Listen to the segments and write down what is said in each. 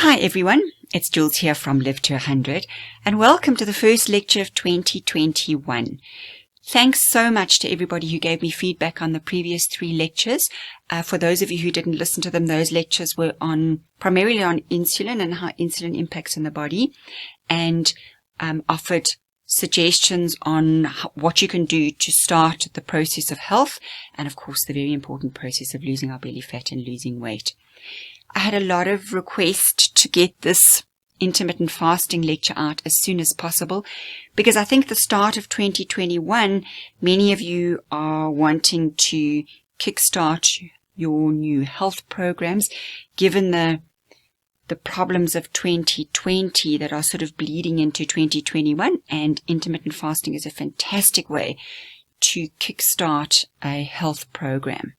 Hi everyone, it's Jules here from Live to 100 and welcome to the first lecture of 2021. Thanks so much to everybody who gave me feedback on the previous 3 lectures. For those of you who didn't listen to them, those lectures were primarily on insulin and how insulin impacts on the body, and offered suggestions on what you can do to start the process of health and of course the very important process of losing our belly fat and losing weight. I had a lot of requests to get this intermittent fasting lecture out as soon as possible because I think the start of 2021, many of you are wanting to kickstart your new health programs given the problems of 2020 that are sort of bleeding into 2021, and intermittent fasting is a fantastic way to kickstart a health program.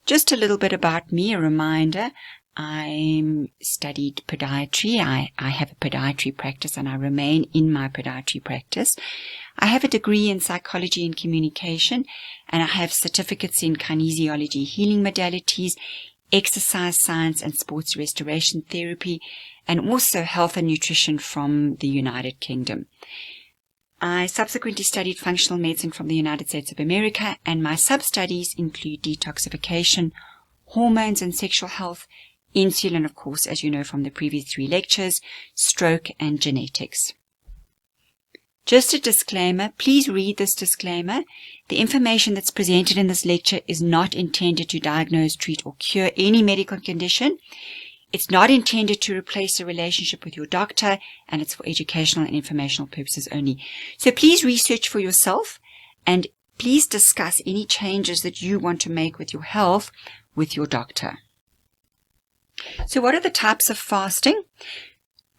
Just a little bit about me, a reminder. I studied podiatry. I have a podiatry practice and I remain in my podiatry practice. I have a degree in psychology and communication, and I have certificates in kinesiology, healing modalities, exercise science and sports restoration therapy, and also health and nutrition from the United Kingdom. I subsequently studied functional medicine from the United States of America, and my sub-studies include detoxification, hormones and sexual health, insulin, of course, as you know from the previous 3 lectures, stroke and genetics. Just a disclaimer, please read this disclaimer. The information that's presented in this lecture is not intended to diagnose, treat or cure any medical condition. It's not intended to replace a relationship with your doctor, and it's for educational and informational purposes only. So please research for yourself and please discuss any changes that you want to make with your health with your doctor. So what are the types of fasting?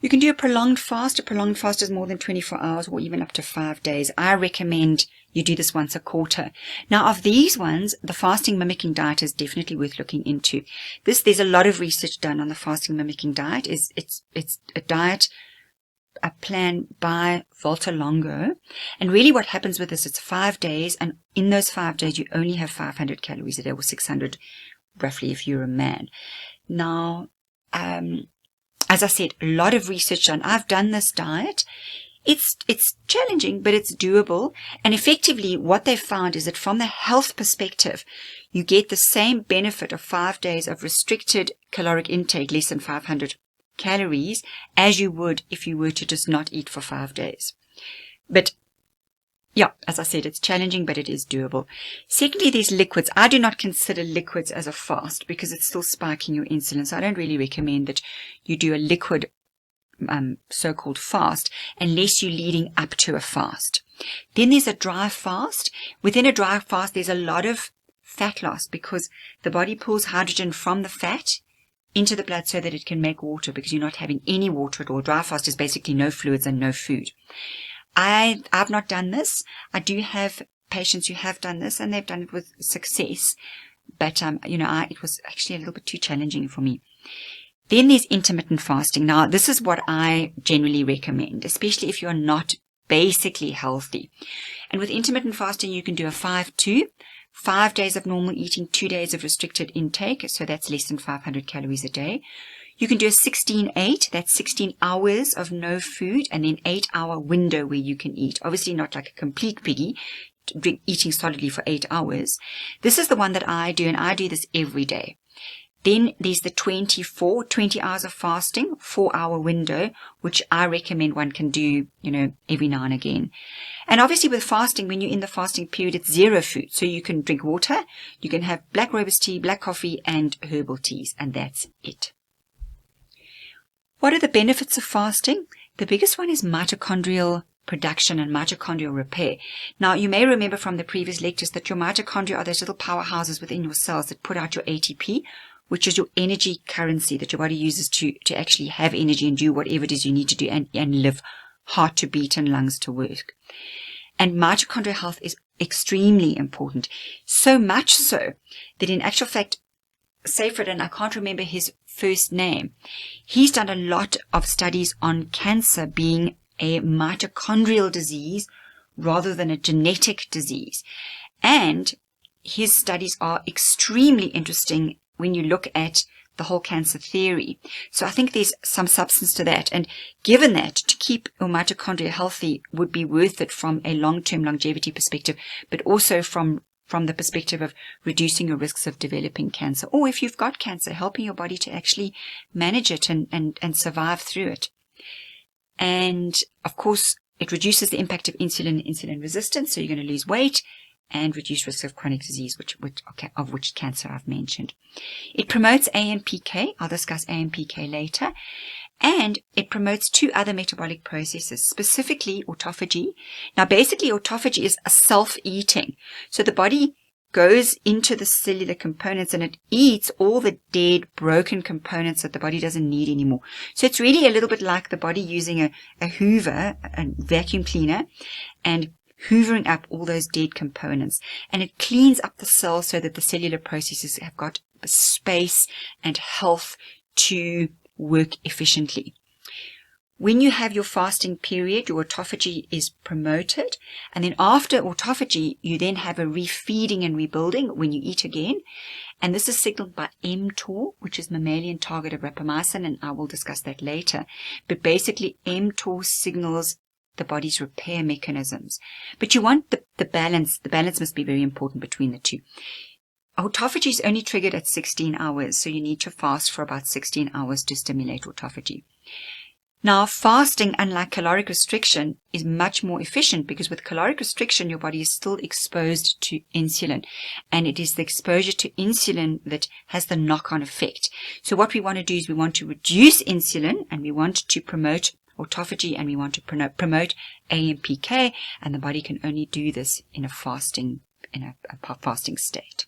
You can do a prolonged fast. A prolonged fast is more than 24 hours or even up to 5 days. I recommend you do this once a quarter. Now, of these ones, the fasting mimicking diet is definitely worth looking into. There's a lot of research done on the fasting mimicking diet. It's a diet, a plan by Walter Longo. And really what happens with this, it's 5 days, and in those 5 days, you only have 500 calories a day, or 600 roughly if you're a man. Now, as I said, a lot of research done. I've done this diet. It's challenging, but it's doable. And effectively, what they've found is that from the health perspective, you get the same benefit of 5 days of restricted caloric intake, less than 500 calories, as you would if you were to just not eat for 5 days. But yeah, as I said, it's challenging, but it is doable. Secondly, there's liquids. I do not consider liquids as a fast because it's still spiking your insulin. So I don't really recommend that you do a liquid so-called fast unless you're leading up to a fast. Then there's a dry fast. Within a dry fast, there's a lot of fat loss because the body pulls hydrogen from the fat into the blood so that it can make water, because you're not having any water at all. Dry fast is basically no fluids and no food. I've not done this. I do have patients who have done this and they've done it with success. But, it was actually a little bit too challenging for me. Then there's intermittent fasting. Now, this is what I generally recommend, especially if you're not basically healthy. And with intermittent fasting, you can do a 5-2, 5 days of normal eating, 2 days of restricted intake. So that's less than 500 calories a day. You can do a 16-8, that's 16 hours of no food, and then 8-hour window where you can eat. Obviously not like a complete piggy, eating solidly for 8 hours. This is the one that I do, and I do this every day. Then there's the 20 hours of fasting, 4-hour window, which I recommend one can do, every now and again. And obviously with fasting, when you're in the fasting period, it's 0 food. So you can drink water, you can have black rooibos tea, black coffee, and herbal teas, and that's it. What are the benefits of fasting? The biggest one is mitochondrial production and mitochondrial repair. Now, you may remember from the previous lectures that your mitochondria are those little powerhouses within your cells that put out your ATP, which is your energy currency that your body uses to actually have energy and do whatever it is you need to do and live, heart to beat and lungs to work. And mitochondrial health is extremely important. So much so that in actual fact, Seyfried, and I can't remember his first name, he's done a lot of studies on cancer being a mitochondrial disease rather than a genetic disease. And his studies are extremely interesting when you look at the whole cancer theory. So I think there's some substance to that. And given that, to keep your mitochondria healthy would be worth it from a long-term longevity perspective, but also from the perspective of reducing your risks of developing cancer. Or if you've got cancer, helping your body to actually manage it and survive through it. And of course, it reduces the impact of insulin and insulin resistance, so you're going to lose weight and reduce risk of chronic disease, of which cancer I've mentioned. It promotes AMPK. I'll discuss AMPK later. And it promotes 2 other metabolic processes, specifically autophagy. Now, basically, autophagy is a self-eating. So the body goes into the cellular components and it eats all the dead, broken components that the body doesn't need anymore. So it's really a little bit like the body using a hoover, a vacuum cleaner, and hoovering up all those dead components. And it cleans up the cells so that the cellular processes have got space and health to work efficiently. When you have your fasting period, your autophagy is promoted. And then after autophagy, you then have a refeeding and rebuilding when you eat again. And this is signaled by mTOR, which is mammalian target of rapamycin, and I will discuss that later. But basically, mTOR signals the body's repair mechanisms. But you want the balance. The balance must be very important between the two. Autophagy is only triggered at 16 hours, so you need to fast for about 16 hours to stimulate autophagy. Now, fasting, unlike caloric restriction, is much more efficient because with caloric restriction, your body is still exposed to insulin. And it is the exposure to insulin that has the knock-on effect. So what we want to do is we want to reduce insulin and we want to promote autophagy and we want to promote AMPK, and the body can only do this in a fasting state.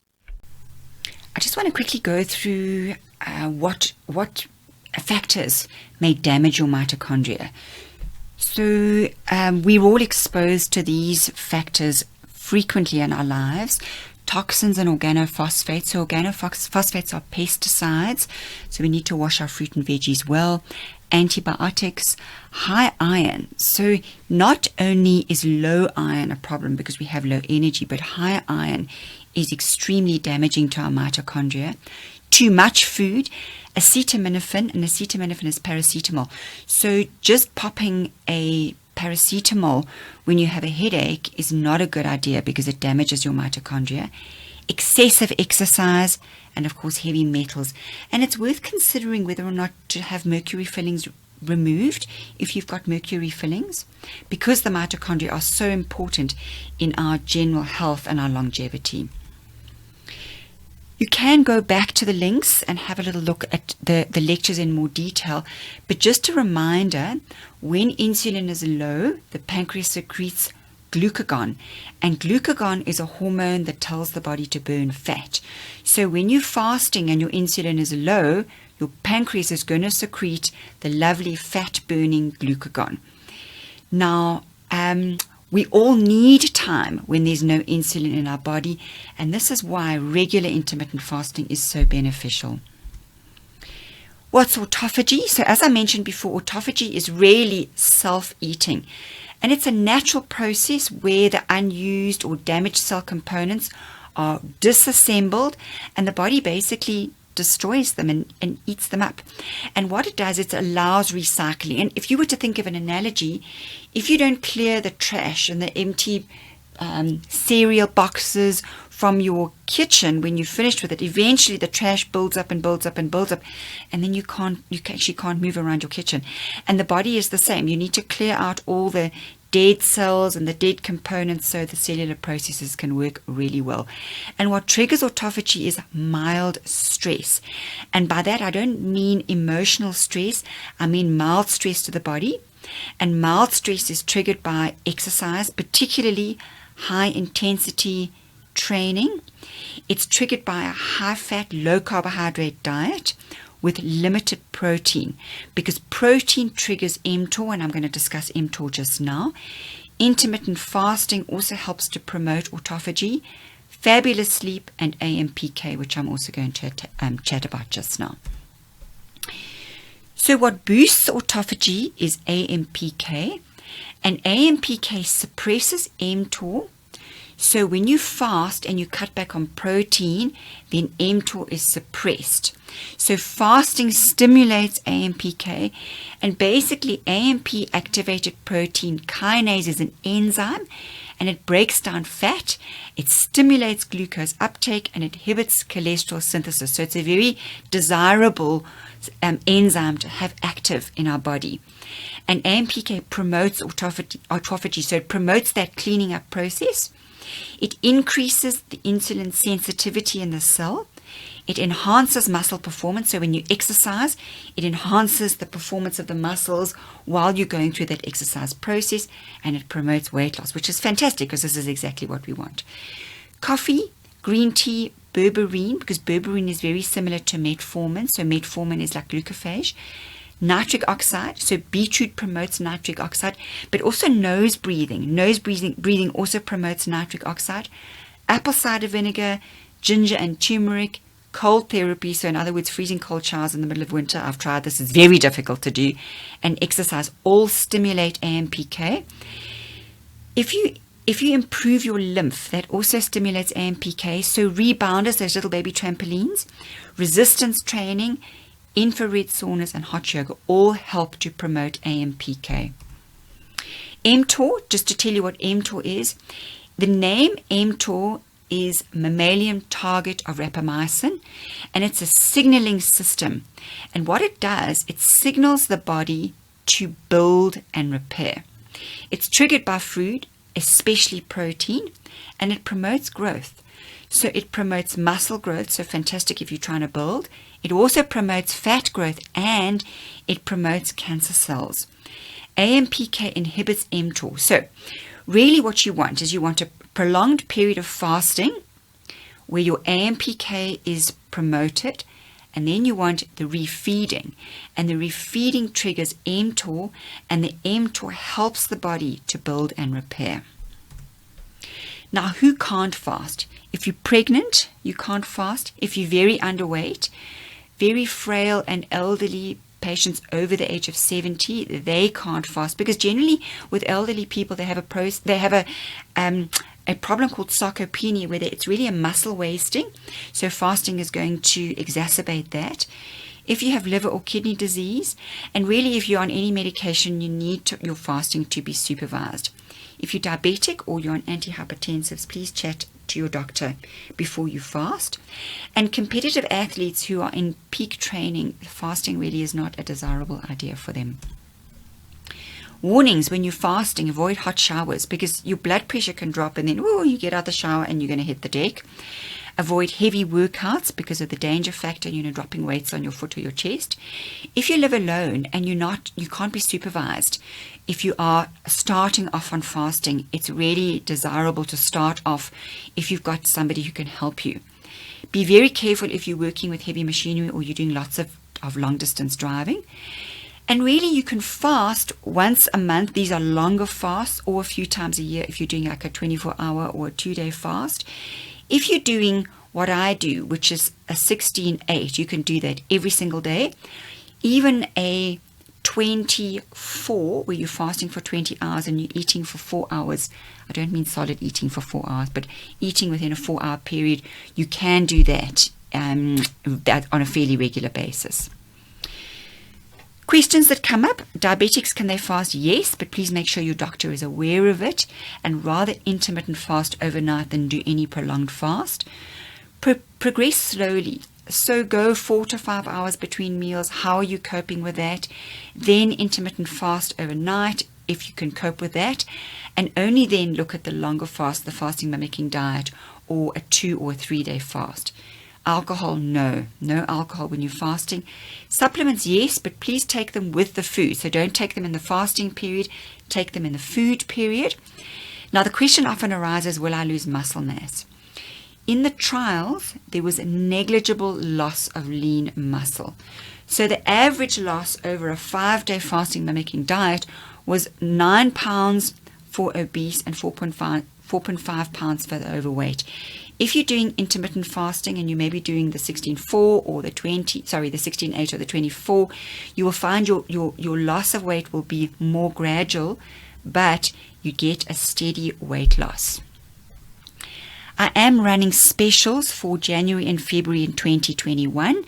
I just want to quickly go through what factors may damage your mitochondria. So we're all exposed to these factors frequently in our lives. Toxins and organophosphates. So organophosphates are pesticides, so we need to wash our fruit and veggies well. Antibiotics, high iron. So not only is low iron a problem because we have low energy, but high iron is extremely damaging to our mitochondria. Too much food, acetaminophen, and acetaminophen is paracetamol. So just popping a paracetamol when you have a headache is not a good idea because it damages your mitochondria. Excessive exercise, and of course heavy metals. And it's worth considering whether or not to have mercury fillings removed if you've got mercury fillings, because the mitochondria are so important in our general health and our longevity. You can go back to the links and have a little look at the lectures in more detail. But just a reminder, when insulin is low, the pancreas secretes glucagon. And glucagon is a hormone that tells the body to burn fat. So when you're fasting and your insulin is low, your pancreas is going to secrete the lovely fat-burning glucagon. Now, we all need time when there's no insulin in our body, and this is why regular intermittent fasting is so beneficial. What's autophagy? So as I mentioned before, autophagy is really self-eating, and it's a natural process where the unused or damaged cell components are disassembled, and the body basically destroys them and eats them up. And what it does, it allows recycling. And if you were to think of an analogy, if you don't clear the trash and the empty cereal boxes from your kitchen when you're finished with it, eventually the trash builds up and builds up and builds up, and then you actually can't move around your kitchen. And the body is the same. You need to clear out all the dead cells and the dead components so the cellular processes can work really well. And what triggers autophagy is mild stress. And by that, I don't mean emotional stress. I mean mild stress to the body. And mild stress is triggered by exercise, particularly high intensity training. It's triggered by a high-fat, low-carbohydrate diet with limited protein, because protein triggers mTOR, and I'm going to discuss mTOR just now. Intermittent fasting also helps to promote autophagy, fabulous sleep, and AMPK, which I'm also going to chat about just now. So what boosts autophagy is AMPK, and AMPK suppresses mTOR. So when you fast and you cut back on protein, then mTOR is suppressed. So fasting stimulates AMPK, and basically AMP activated protein kinase is an enzyme, and it breaks down fat, it stimulates glucose uptake, and it inhibits cholesterol synthesis. So it's a very desirable enzyme to have active in our body. And AMPK promotes autophagy, so it promotes that cleaning up process. It increases the insulin sensitivity in the cell. It enhances muscle performance. So when you exercise, it enhances the performance of the muscles while you're going through that exercise process, and it promotes weight loss, which is fantastic because this is exactly what we want. Coffee, green tea, berberine, because berberine is very similar to metformin. So metformin is like glucophage. Nitric oxide, so beetroot promotes nitric oxide, but also nose breathing. Nose breathing also promotes nitric oxide. Apple cider vinegar, ginger and turmeric, cold therapy, so in other words, freezing cold showers in the middle of winter. I've tried this, it's very difficult to do. And exercise all stimulate AMPK. If you improve your lymph, that also stimulates AMPK. So rebounders, those little baby trampolines, resistance training, infrared saunas, and hot yoga all help to promote AMPK. mTOR, just to tell you what mTOR is, the name mTOR is mammalian target of rapamycin, and it's a signaling system. And what it does, it signals the body to build and repair. It's triggered by food, especially protein, and it promotes growth. So it promotes muscle growth, so fantastic if you're trying to build. It also promotes fat growth, and it promotes cancer cells. AMPK inhibits mTOR. So really what you want is you want a prolonged period of fasting where your AMPK is promoted, and then you want the refeeding, and the refeeding triggers mTOR, and the mTOR helps the body to build and repair. Now, who can't fast? If you're pregnant, you can't fast. If you're very underweight, very frail and elderly patients over the age of 70, they can't fast, because generally with elderly people they have a problem called sarcopenia, where it's really a muscle wasting. So fasting is going to exacerbate that. If you have liver or kidney disease, and really if you're on any medication, you need your fasting to be supervised. If you're diabetic or you're on antihypertensives, please chat to your doctor before you fast. And competitive athletes who are in peak training, fasting really is not a desirable idea for them. Warnings: when you're fasting, avoid hot showers, because your blood pressure can drop, and then you get out of the shower and you're going to hit the deck. Avoid heavy workouts because of the danger factor, dropping weights on your foot or your chest. If you live alone and you can't be supervised, if you are starting off on fasting, it's really desirable to start off if you've got somebody who can help you. Be very careful if you're working with heavy machinery or you're doing lots of long distance driving. And really you can fast once a month. These are longer fasts, or a few times a year if you're doing like a 24-hour or a 2-day fast. If you're doing what I do, which is a 16-8, you can do that every single day. Even a 24, where you're fasting for 20 hours and you're eating for 4 hours. I don't mean solid eating for 4 hours, but eating within a 4-hour period. You can do that on a fairly regular basis. Questions that come up: diabetics, can they fast? Yes, but please make sure your doctor is aware of it, and rather intermittent fast overnight than do any prolonged fast. Progress slowly. So go 4 to 5 hours between meals. How are you coping with that? Then intermittent fast overnight if you can cope with that, and only then look at the longer fast, the fasting mimicking diet, or a 2 or 3 day fast. Alcohol, no alcohol when you're fasting. Supplements, yes, but please take them with the food. So don't take them in the fasting period, take them in the food period. Now the question often arises, will I lose muscle mass? In the trials, there was a negligible loss of lean muscle. So the average loss over a 5-day fasting mimicking diet was 9 pounds for obese and 4.5 pounds for the overweight. If you're doing intermittent fasting and you may be doing the 16-4 or the 16-8 or the 24, you will find your loss of weight will be more gradual, but you get a steady weight loss. I am running specials for January and February in 2021.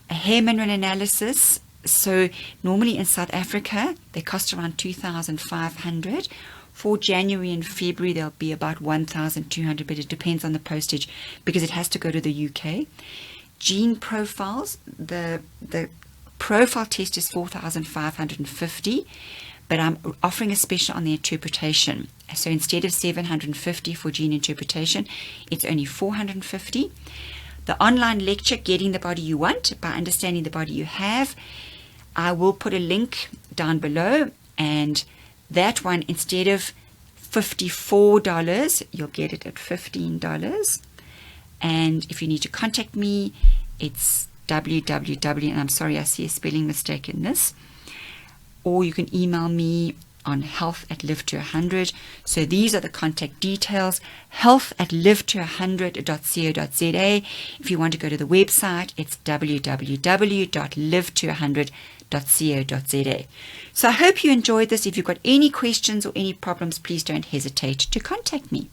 A hair mineral analysis. So normally in South Africa, they cost around 2,500. For January and February, they'll be about 1,200, but it depends on the postage because it has to go to the UK. Gene profiles, the profile test is 4,550, but I'm offering a special on the interpretation. So instead of 750 for gene interpretation, it's only 450. The online lecture, Getting the Body You Want by Understanding the Body You Have, I will put a link down below, and that one, instead of $54, you'll get it at $15. And if you need to contact me, it's www, and I'm sorry, I see a spelling mistake in this, or you can email me on health@live-to-100. So these are the contact details, health@live-to100.co.za. If you want to go to the website, it's www.live-to100.co.za. So I hope you enjoyed this. If you've got any questions or any problems, please don't hesitate to contact me.